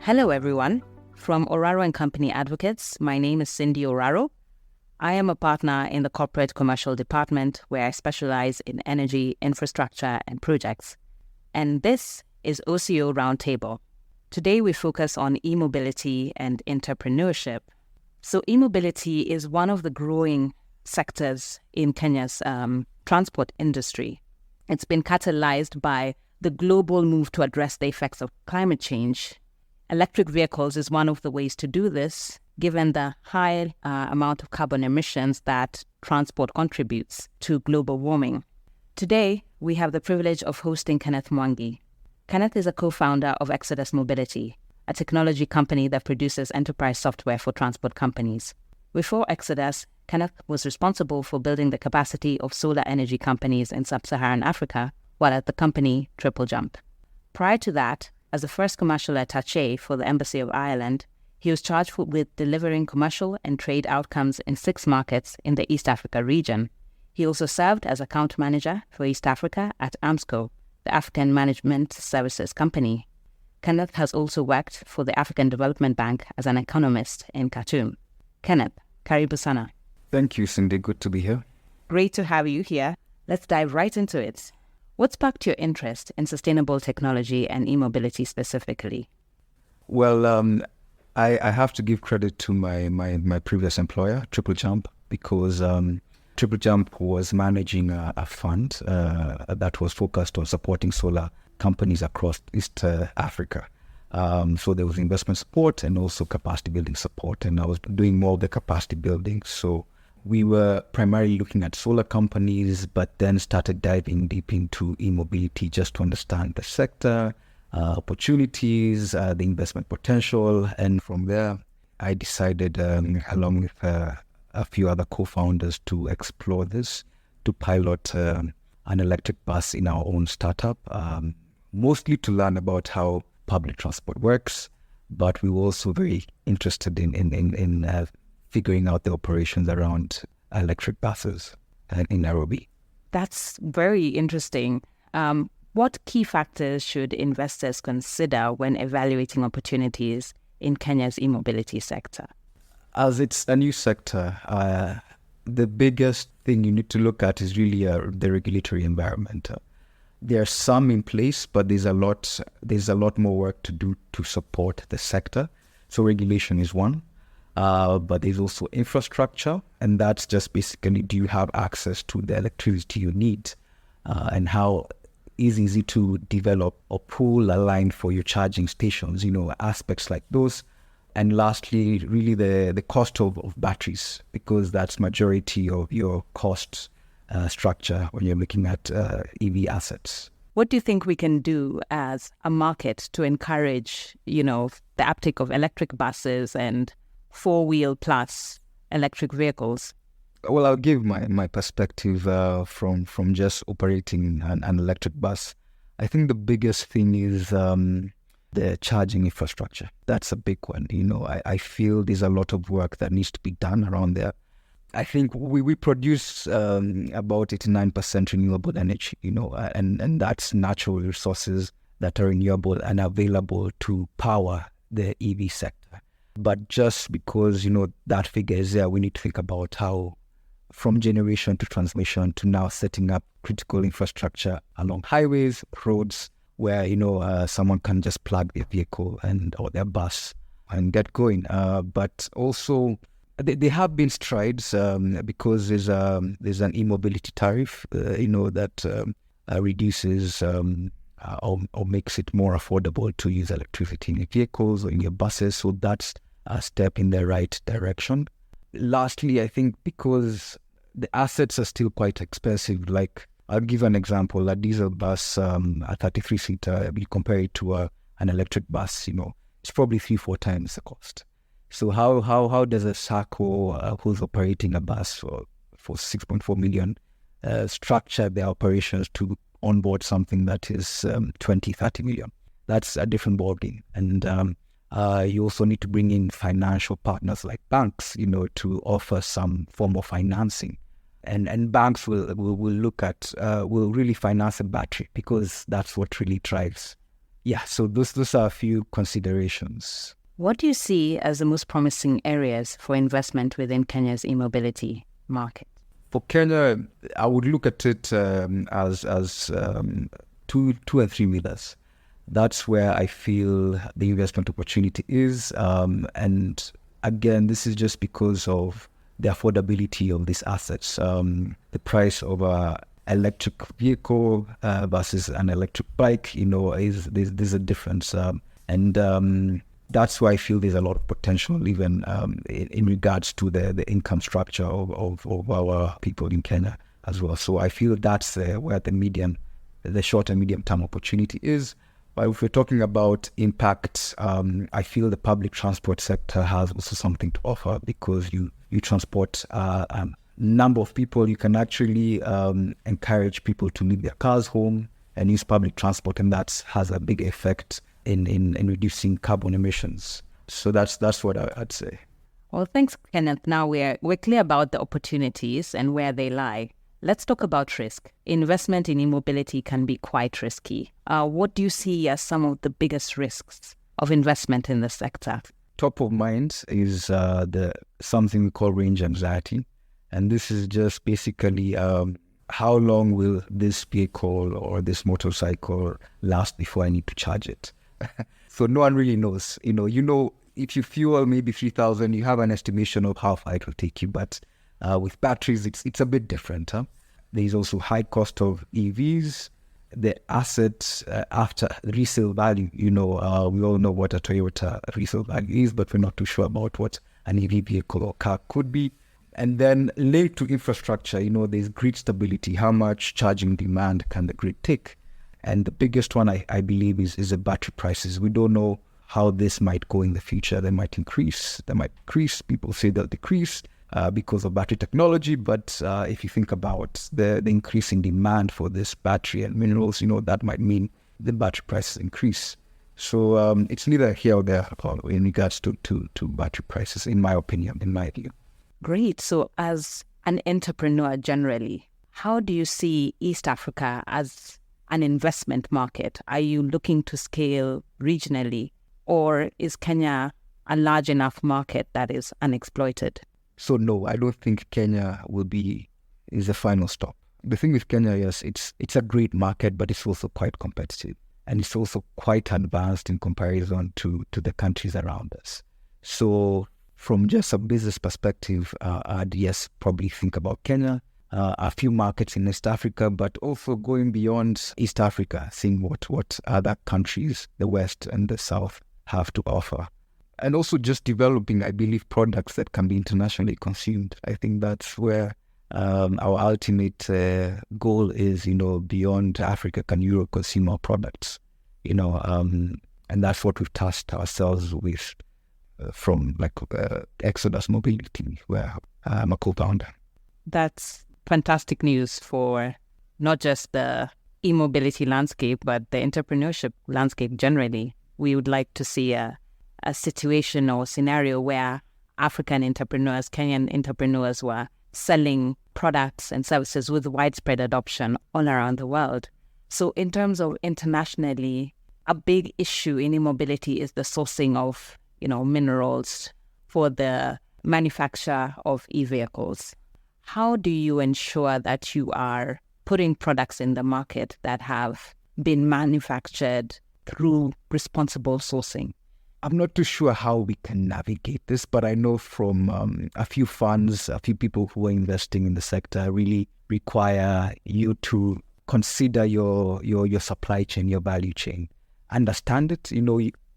Hello, everyone. From Oraro and Company Advocates, my name is Cindy Oraro. I am a partner in the Corporate Commercial Department where I specialize in energy, infrastructure, and projects. And this is OCO Roundtable. Today, we focus on e-mobility and entrepreneurship. So e-mobility is one of the growing sectors in Kenya's transport industry. It's been catalyzed by the global move to address the effects of climate change. Electric vehicles is one of the ways to do this, given the high amount of carbon emissions that transport contributes to global warming. Today, we have the privilege of hosting Kenneth Mwangi. Kenneth is a co-founder of Exodus Mobility, a technology company that produces enterprise software for transport companies. Before Exodus, Kenneth was responsible for building the capacity of solar energy companies in sub-Saharan Africa, while at the company Triple Jump. Prior to that, as the first commercial attaché for the Embassy of Ireland, he was charged with delivering commercial and trade outcomes in 6 markets in the East Africa region. He also served as account manager for East Africa at AMSCO, the African Management Services Company. Kenneth has also worked for the African Development Bank as an economist in Khartoum. Kenneth, karibu sana. Thank you, Cindy. Good to be here. Great to have you here. Let's dive right into it. What sparked your interest in sustainable technology and e-mobility specifically? Well, I have to give credit to my previous employer, Triple Jump, because Triple Jump was managing a fund that was focused on supporting solar companies across East Africa. So there was investment support and also capacity building support, and I was doing more of the capacity building. So we were primarily looking at solar companies, but then started diving deep into e-mobility just to understand the sector, opportunities, the investment potential. And from there, I decided, along with a few other co-founders, to explore this, to pilot an electric bus in our own startup, mostly to learn about how public transport works. But we were also very interested in figuring out the operations around electric buses in Nairobi. That's very interesting. What key factors should investors consider when evaluating opportunities in Kenya's e-mobility sector? As it's a new sector, the biggest thing you need to look at is really the regulatory environment. There are some in place, but there's a lot more work to do to support the sector. So regulation is one. But there's also infrastructure, and that's just basically, do you have access to the electricity you need, and how easy to develop or pool a line for your charging stations, aspects like those. And lastly, really the cost of batteries, because that's majority of your cost structure when you're looking at EV assets. What do you think we can do as a market to encourage, the uptake of electric buses and 4-wheel plus electric vehicles? Well, I'll give my perspective from just operating an electric bus. I think the biggest thing is the charging infrastructure. That's a big one. I feel there's a lot of work that needs to be done around there. I think we produce about 89% renewable energy, and that's natural resources that are renewable and available to power the EV sector. But just because, that figure is there, we need to think about how, from generation to transmission to now setting up critical infrastructure along highways, roads, where, someone can just plug their vehicle or their bus and get going. But also, there have been strides because there's an e-mobility tariff, that reduces or makes it more affordable to use electricity in your vehicles or in your buses. So that's a step in the right direction. Lastly, I think because the assets are still quite expensive, like I'll give an example, a diesel bus, a 33-seater, you compare it to an electric bus, it's probably 3-4 times the cost. So how does a SACCO who's operating a bus for 6.4 million structure their operations to onboard something that is 20-30 million? That's a different ballgame. And you also need to bring in financial partners like banks, to offer some form of financing. And banks will look at, will really finance a battery, because that's what really drives Yeah, so those are a few considerations. What do you see as the most promising areas for investment within Kenya's e-mobility market? For Kenya, I would look at it as two and three wheelers. That's where I feel the investment opportunity is. And again, this is just because of the affordability of these assets. The price of a electric vehicle versus an electric bike, there's a difference. And that's why I feel there's a lot of potential, even in regards to the income structure of our people in Kenya as well. So I feel that's where the short and medium term opportunity is. But if we're talking about impact, I feel the public transport sector has also something to offer, because you transport a number of people. You can actually encourage people to leave their cars home and use public transport, and that has a big effect in reducing carbon emissions. So that's what I'd say. Well, thanks, Kenneth. Now we're clear about the opportunities and where they lie. Let's talk about risk. Investment in e-mobility can be quite risky. What do you see as some of the biggest risks of investment in the sector? Top of mind is something we call range anxiety. And this is just basically how long will this vehicle or this motorcycle last before I need to charge it? So no one really knows. If you fuel maybe 3,000, you have an estimation of how far it will take you. But with batteries, it's a bit different. There's also high cost of EVs. The assets after resale value, we all know what a Toyota resale value is, but we're not too sure about what an EV vehicle or car could be. And then linked to infrastructure, there's grid stability. How much charging demand can the grid take? And the biggest one, I believe, is the battery prices. We don't know how this might go in the future. They might increase. They might decrease. People say they'll decrease because of battery technology. But if you think about the increasing demand for this battery and minerals, that might mean the battery prices increase. So it's neither here or there in regards to battery prices, in my opinion, in my view. Great. So as an entrepreneur generally, how do you see East Africa as an investment market? Are you looking to scale regionally, or is Kenya a large enough market that is unexploited? So no, I don't think Kenya is the final stop. The thing with Kenya, yes, it's a great market, but it's also quite competitive, and it's also quite advanced in comparison to the countries around us. So from just a business perspective, I'd probably think about Kenya, a few markets in East Africa, but also going beyond East Africa, seeing what other countries, the West and the South, have to offer. And also just developing, I believe, products that can be internationally consumed. I think that's where our ultimate goal is, beyond Africa, can Europe consume our products? And that's what we've tasked ourselves with from Exodus Mobility, where I'm a co-founder. That's fantastic news for not just the e-mobility landscape, but the entrepreneurship landscape generally. We would like to see a situation or scenario where African entrepreneurs, Kenyan entrepreneurs were selling products and services with widespread adoption all around the world. So in terms of internationally, a big issue in e-mobility is the sourcing of, minerals for the manufacture of e-vehicles. How do you ensure that you are putting products in the market that have been manufactured through responsible sourcing? I'm not too sure how we can navigate this, but I know from a few funds, a few people who are investing in the sector really require you to consider your supply chain, your value chain, understand it.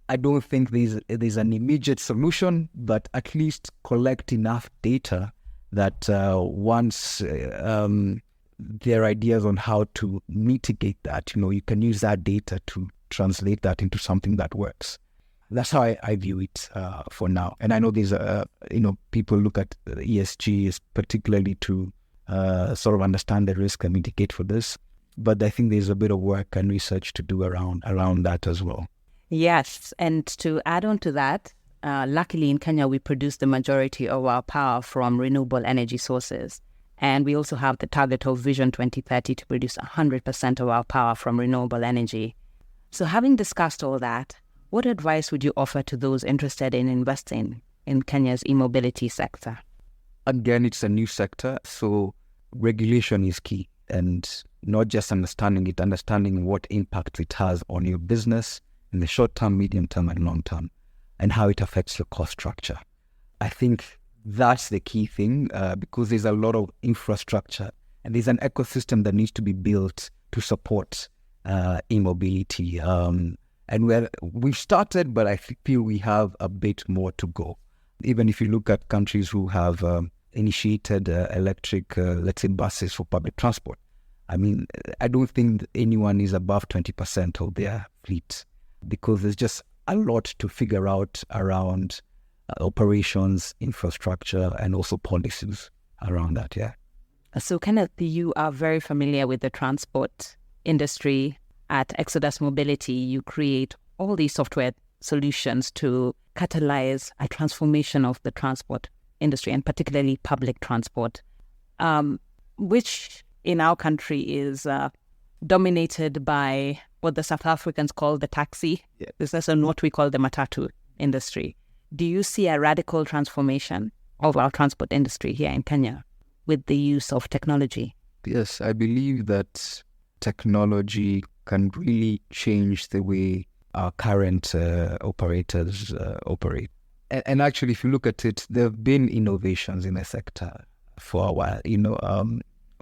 I don't think there's an immediate solution, but at least collect enough data that once there are ideas on how to mitigate that, you can use that data to translate that into something that works. That's how I view it for now. And I know there's people look at ESG particularly to sort of understand the risk and mitigate for this. But I think there's a bit of work and research to do around that as well. Yes, and to add on to that, luckily in Kenya, we produce the majority of our power from renewable energy sources. And we also have the target of Vision 2030 to produce 100% of our power from renewable energy. So having discussed all that, what advice would you offer to those interested in investing in Kenya's e-mobility sector? Again, it's a new sector, so regulation is key, and not just understanding it, understanding what impact it has on your business in the short term, medium term, and long term, and how it affects your cost structure. I think that's the key thing, because there's a lot of infrastructure and there's an ecosystem that needs to be built to support e-mobility. And we've started, but I feel we have a bit more to go. Even if you look at countries who have initiated electric, let's say, buses for public transport, I mean, I don't think anyone is above 20% of their fleet, because there's just a lot to figure out around operations, infrastructure, and also policies around that, yeah. So Kenneth, you are very familiar with the transport industry. At Exodus Mobility, you create all these software solutions to catalyze a transformation of the transport industry, and particularly public transport, which in our country is dominated by what the South Africans call the taxi business, and what we call the matatu industry. Do you see a radical transformation of our transport industry here in Kenya with the use of technology? Yes, I believe that technology can really change the way our current operators operate. And actually, if you look at it, there have been innovations in the sector for a while.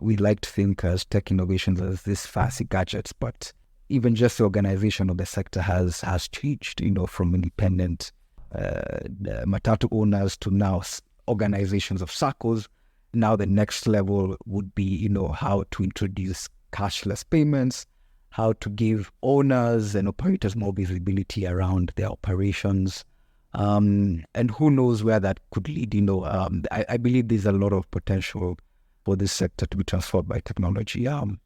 We like to think as tech innovations as these fancy gadgets, but even just the organization of the sector has changed, from independent matatu owners to now organizations of SACCOs. Now the next level would be, how to introduce cashless payments, how to give owners and operators more visibility around their operations. And who knows where that could lead. I believe there's a lot of potential for this sector to be transformed by technology. And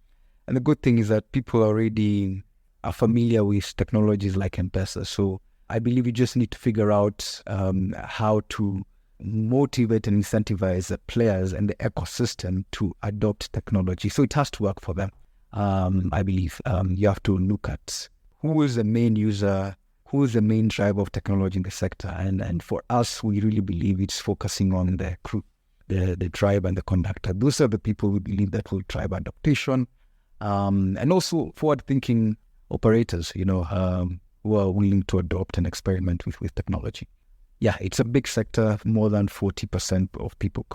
the good thing is that people already are familiar with technologies like encompasses. So I believe we just need to figure out how to motivate and incentivize the players and the ecosystem to adopt technology. So it has to work for them. I believe you have to look at who is the main user, who is the main driver of technology in the sector. And for us, we really believe it's focusing on the crew, the driver and the conductor. Those are the people we believe that will drive adaptation. And also forward-thinking operators, who are willing to adopt and experiment with technology. Yeah, it's a big sector. More than 40% of people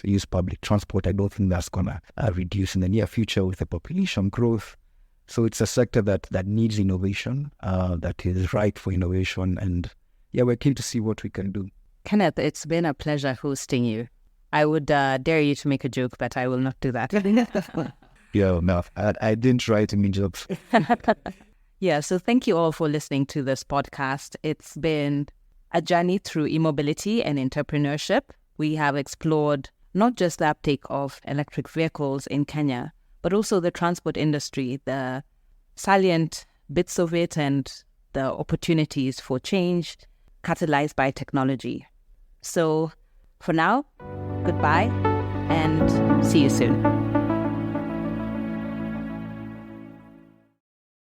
use public transport. I don't think that's going to reduce in the near future with the population growth. So it's a sector that needs innovation, that is ripe for innovation. And yeah, we're keen to see what we can do. Kenneth, it's been a pleasure hosting you. I would dare you to make a joke, but I will not do that. Yeah, no, I didn't write any jokes. Yeah, so thank you all for listening to this podcast. It's been a journey through e-mobility and entrepreneurship. We have explored not just the uptake of electric vehicles in Kenya, but also the transport industry, the salient bits of it, and the opportunities for change catalyzed by technology. So for now, goodbye and see you soon.